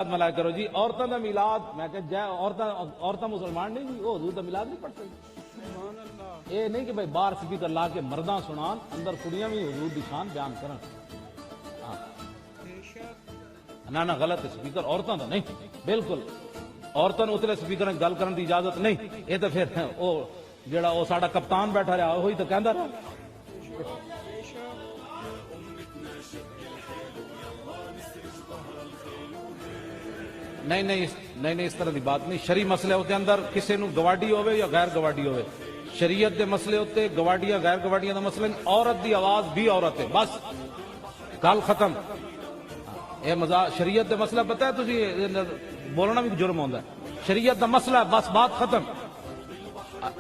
ملایا کرو جی عورتوں کا میلاد میں کہ جے عورتیں مسلمان نہیں جی وہ حضور کا میلاد نہیں پڑھ سکتی یہ نہیں کہ بھائی باہر سپیکر لا کے مرداں سنان اندر کڑیاں بھی حضور دی شان بیان کرن نہ غلط ہے سپیکر عورتوں کا نہیں بالکل عورتوں نے اتلے سپیکر گل کرن دی اجازت نہیں یہ تو پھر وہ جڑا وہ ساڈا کپتان بیٹھا رہا وہی تو کہندا رہا نہیں اس طرح دی بات نہیں شرعی مسئلے ہوتے اندر کسی نو گواڈی ہوئے یا غیر گواڈی ہوئے شریعت دے مسئلے ہوتے گواڈیاں غیر گواڈیاں دا مسئلہ نہیں عورت دی آواز بھی عورت ہے بس گل ختم اے شریعت دے مسئلہ پتہ ہے تسی بولنا بھی جرم ہوندا ہے شریعت دا مسئلہ بس بات ختم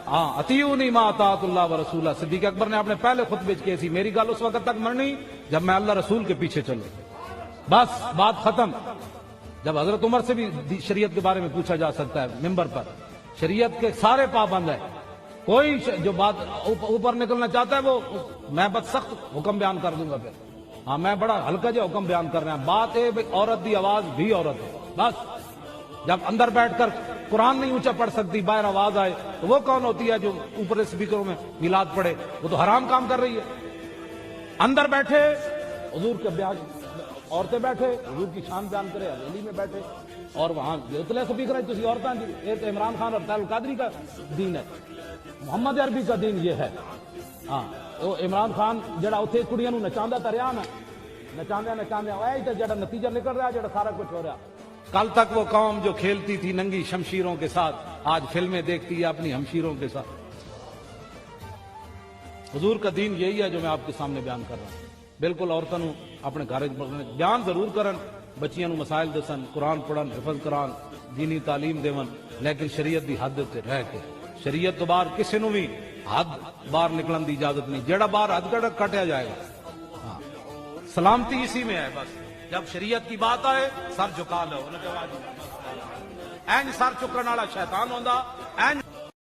ہاں اطیعونی ما اطاعت اللہ و رسولہ صدیق اکبر نے اپنے پہلے خطبے وچ کہی سی میری گل اس وقت تک مننی جب میں اللہ رسول کے پیچھے چلوں بس بات ختم جب حضرت عمر سے بھی شریعت کے بارے میں پوچھا جا سکتا ہے ممبر پر شریعت کے سارے پابند ہیں کوئی جو بات اوپر نکلنا چاہتا ہے وہ میں بس سخت حکم بیان کر دوں گا پھر ہاں میں بڑا ہلکا جو حکم بیان کر رہا ہوں بات ہے عورت دی آواز بھی عورت ہے بس جب اندر بیٹھ کر قرآن نہیں اونچا پڑھ سکتی باہر آواز آئے تو وہ کون ہوتی ہے جو اوپر سپیکروں میں میلاد پڑھے وہ تو حرام کام کر رہی ہے اندر بیٹھے حضور کے بیان عورتیں بیٹھے حضور کی شان بیان کرے حویلی میں بیٹھے اور وہاں اتلے سپیکر ہے تسی عورتاں جی یہ تو عمران خان اور طاہر القادری کا دین ہے محمد عربی کا دین یہ ہے ہاں وہ عمران خان جڑا اتنے کڑیاں نو نچاندا تا رہیا نا نچاندیا اے تے جڑا نتیجہ نکل رہا جڑا سارا کچھ ہو رہا کل تک وہ قوم جو کھیلتی تھی ننگی شمشیروں کے ساتھ آج فلمیں دیکھتی ہے اپنی ہمشیروں کے ساتھ حضور کا دین یہی ہے جو میں آپ کے سامنے بیان کر رہا ہوں بالکل عورتوں اپنے گھر بیان ضرور کرن بچیاں نو مسائل دسن قرآن پڑھن حفظ کران دینی تعلیم دیون لیکن شریعت دی حد تے رہ کے شریعت تو باہر کسی نو بھی حد باہر نکلن دی اجازت نہیں جیڑا باہر حد کٹیا جائے گا ہاں سلامتی اسی میں ہے بس جب شریعت کی بات آئے سر جھکا لو این سر چکن والا شیطان ہوندا این